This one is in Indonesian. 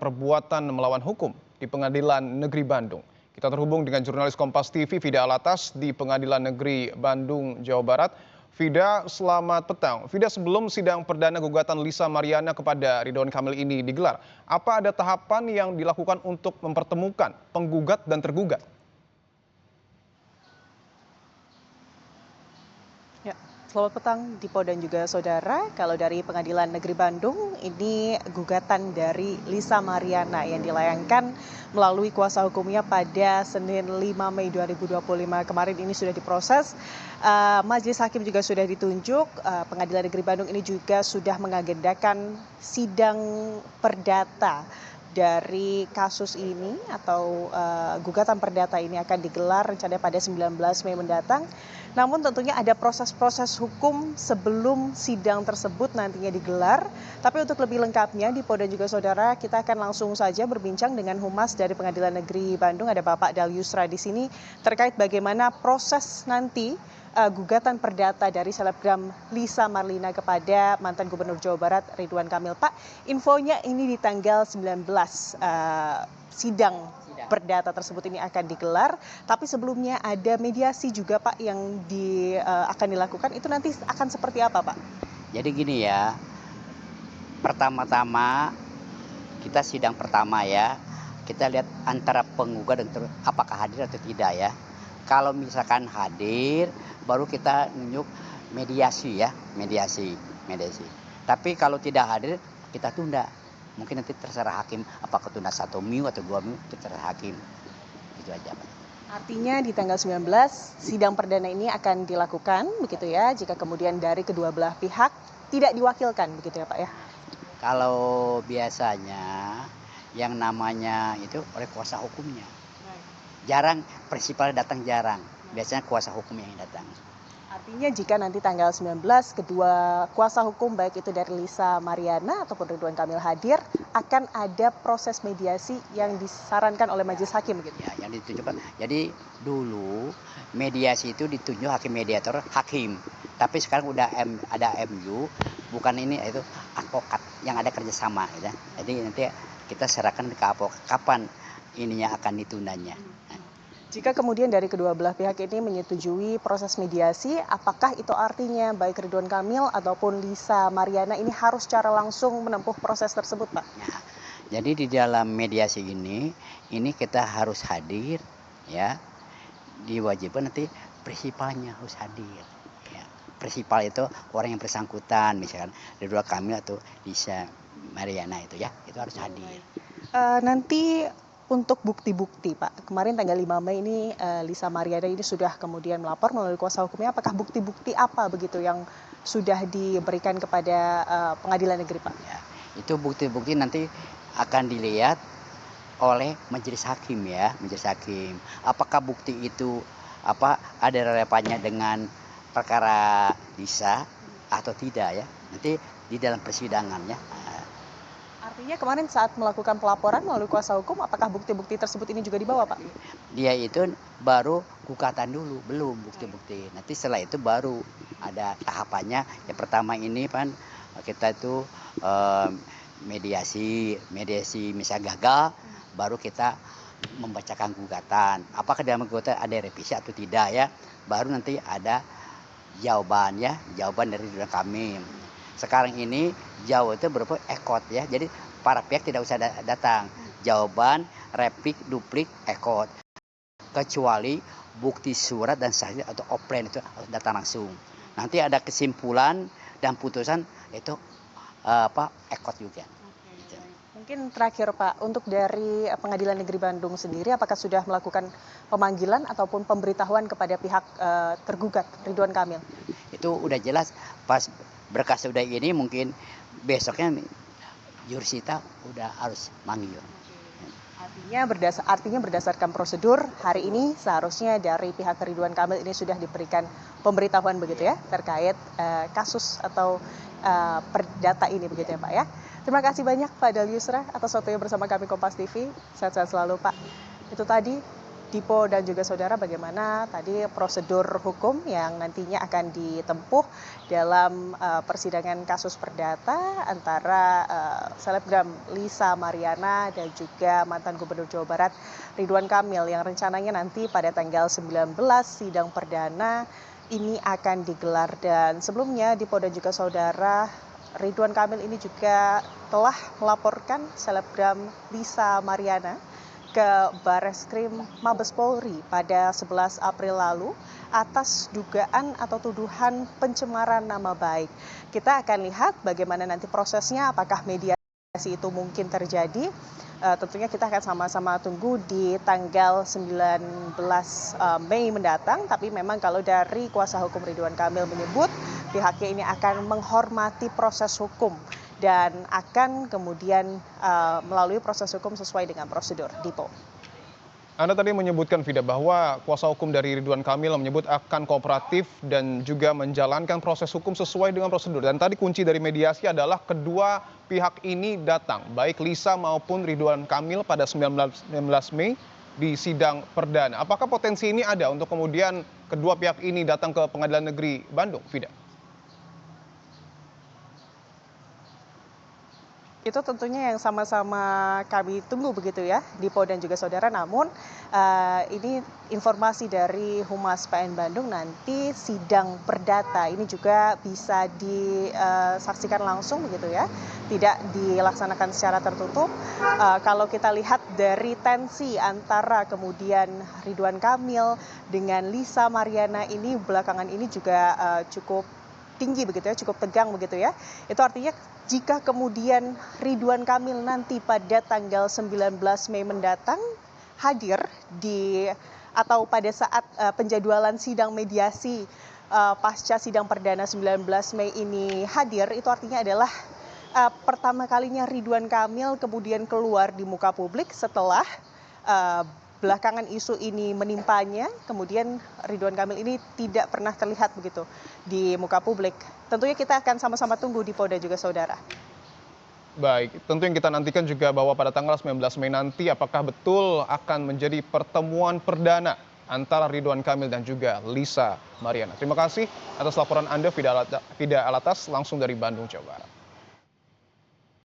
perbuatan melawan hukum di Pengadilan Negeri Bandung. Kita terhubung dengan jurnalis Kompas TV Fida Alatas di Pengadilan Negeri Bandung, Jawa Barat. Fida, selamat petang. Fida, sebelum sidang perdana gugatan Lisa Mariana kepada Ridwan Kamil ini digelar, apa ada tahapan yang dilakukan untuk mempertemukan penggugat dan tergugat? Ya, selamat petang Dipo dan juga saudara. Kalau dari Pengadilan Negeri Bandung, ini gugatan dari Lisa Mariana yang dilayangkan melalui kuasa hukumnya pada Senin 5 Mei 2025 kemarin ini sudah diproses. Majelis Hakim juga sudah ditunjuk. Pengadilan Negeri Bandung ini juga sudah mengagendakan sidang perdata dari kasus ini atau gugatan perdata ini akan digelar rencananya pada 19 Mei mendatang. Namun tentunya ada proses-proses hukum sebelum sidang tersebut nantinya digelar. Tapi untuk lebih lengkapnya, Dipo dan juga saudara, kita akan langsung saja berbincang dengan Humas dari Pengadilan Negeri Bandung, ada Bapak Dalyusra di sini, terkait bagaimana proses nanti gugatan perdata dari selebgram Lisa Marlina kepada mantan Gubernur Jawa Barat Ridwan Kamil. Pak, infonya ini di tanggal 19 sidang perdata tersebut ini akan digelar, tapi sebelumnya ada mediasi juga Pak yang akan dilakukan. Itu nanti akan seperti apa Pak? Jadi gini ya, pertama-tama kita sidang pertama ya, kita lihat antara penggugat dan apakah hadir atau tidak ya. Kalau misalkan hadir, baru kita nunjuk mediasi ya, mediasi. Tapi kalau tidak hadir, kita tunda. Mungkin nanti terserah hakim apakah tunda 1 minggu atau 2 minggu, itu terserah hakim. Itu aja Pak. Artinya di tanggal 19 sidang perdana ini akan dilakukan begitu ya, jika kemudian dari kedua belah pihak tidak diwakilkan begitu ya Pak ya? Kalau biasanya yang namanya itu oleh kuasa hukumnya. Jarang prinsipal datang, jarang. Biasanya kuasa hukum yang datang. Artinya jika nanti tanggal 19 kedua kuasa hukum baik itu dari Lisa Mariana ataupun Ridwan Kamil hadir, akan ada proses mediasi yang disarankan oleh majelis hakim gitu. Ya, yang ditunjukkan. Jadi dulu mediasi itu ditunjuk hakim mediator hakim. Tapi sekarang udah ada MU, bukan ini, itu advokat yang ada kerjasama gitu. Jadi nanti kita serahkan ke advokat kapan ininya akan ditundanya. Jika kemudian dari kedua belah pihak ini menyetujui proses mediasi, apakah itu artinya baik Ridwan Kamil ataupun Lisa Mariana ini harus secara langsung menempuh proses tersebut, Pak? Nah, jadi di dalam mediasi ini kita harus hadir, ya. Diwajibkan nanti prinsipalnya harus hadir. Ya. Prinsipal itu orang yang bersangkutan, misalkan Ridwan Kamil atau Lisa Mariana itu ya, itu harus hadir. Nanti untuk bukti-bukti Pak, kemarin tanggal 5 Mei ini Lisa Mariana ini sudah kemudian melapor melalui kuasa hukumnya, apakah bukti-bukti apa begitu yang sudah diberikan kepada pengadilan negeri Pak? Ya, itu bukti-bukti nanti akan dilihat oleh majelis hakim ya, majelis hakim. Apakah bukti itu ada relevannya dengan perkara Lisa atau tidak ya? Nanti di dalam persidangannya. Artinya kemarin saat melakukan pelaporan melalui kuasa hukum, apakah bukti-bukti tersebut ini juga dibawa Pak? Dia itu baru gugatan dulu, belum bukti-bukti. Nanti setelah itu baru ada tahapannya. Yang pertama ini kan kita itu mediasi misalnya gagal, baru kita membacakan gugatan. Apakah dalam gugatan ada revisi atau tidak ya? Baru nanti ada jawaban dari Ridwan Kamil. Sekarang ini jauh itu berupa ekot ya, jadi para pihak tidak usah datang. Jawaban, replik, duplik, ekot. Kecuali bukti surat dan saksi atau offline itu harus datang langsung. Nanti ada kesimpulan dan putusan itu ekot juga. Gitu. Mungkin terakhir Pak, untuk dari Pengadilan Negeri Bandung sendiri, apakah sudah melakukan pemanggilan ataupun pemberitahuan kepada pihak tergugat Ridwan Kamil? Itu udah jelas, pas berkas udah ini mungkin besoknya Jursita udah harus manggil. Artinya berdasarkan prosedur hari ini seharusnya dari pihak Ridwan Kamil ini sudah diberikan pemberitahuan begitu ya terkait kasus atau perdata ini begitu ya Pak ya. Terima kasih banyak Pak Dalyusra atas waktunya bersama kami Kompas TV. Sehat-sehat selalu Pak. Itu tadi Dipo dan juga saudara bagaimana tadi prosedur hukum yang nantinya akan ditempuh dalam persidangan kasus perdata antara selebgram Lisa Mariana dan juga mantan Gubernur Jawa Barat Ridwan Kamil yang rencananya nanti pada tanggal 19 sidang perdana ini akan digelar. Dan sebelumnya Dipo dan juga saudara, Ridwan Kamil ini juga telah melaporkan selebgram Lisa Mariana ke Bareskrim Mabes Polri pada 11 April lalu atas dugaan atau tuduhan pencemaran nama baik. Kita akan lihat bagaimana nanti prosesnya, apakah mediasi itu mungkin terjadi. Tentunya kita akan sama-sama tunggu di tanggal 19 Mei mendatang. Tapi memang kalau dari kuasa hukum Ridwan Kamil menyebut pihaknya ini akan menghormati proses hukum dan akan kemudian melalui proses hukum sesuai dengan prosedur. Dipo. Anda tadi menyebutkan, Vida, bahwa kuasa hukum dari Ridwan Kamil menyebut akan kooperatif dan juga menjalankan proses hukum sesuai dengan prosedur. Dan tadi kunci dari mediasi adalah kedua pihak ini datang, baik Lisa maupun Ridwan Kamil pada 19 Mei di sidang perdana. Apakah potensi ini ada untuk kemudian kedua pihak ini datang ke Pengadilan Negeri Bandung, Vida? Itu tentunya yang sama-sama kami tunggu begitu ya, Dipo dan juga saudara. Namun ini informasi dari Humas PN Bandung, nanti sidang perdata ini juga bisa disaksikan langsung begitu ya, tidak dilaksanakan secara tertutup. Kalau kita lihat dari tensi antara kemudian Ridwan Kamil dengan Lisa Mariana ini belakangan ini juga cukup tinggi begitu ya, cukup tegang begitu ya. Itu artinya jika kemudian Ridwan Kamil nanti pada tanggal 19 Mei mendatang hadir atau pada saat penjadwalan sidang mediasi pasca sidang perdana 19 Mei ini hadir, itu artinya adalah pertama kalinya Ridwan Kamil kemudian keluar di muka publik setelah belakangan isu ini menimpanya. Kemudian Ridwan Kamil ini tidak pernah terlihat begitu di muka publik. Tentunya kita akan sama-sama tunggu di Polda juga saudara. Baik, tentu yang kita nantikan juga bahwa pada tanggal 19 Mei nanti apakah betul akan menjadi pertemuan perdana antara Ridwan Kamil dan juga Lisa Mariana. Terima kasih atas laporan Anda, Vida Alatas, langsung dari Bandung, Jawa Barat.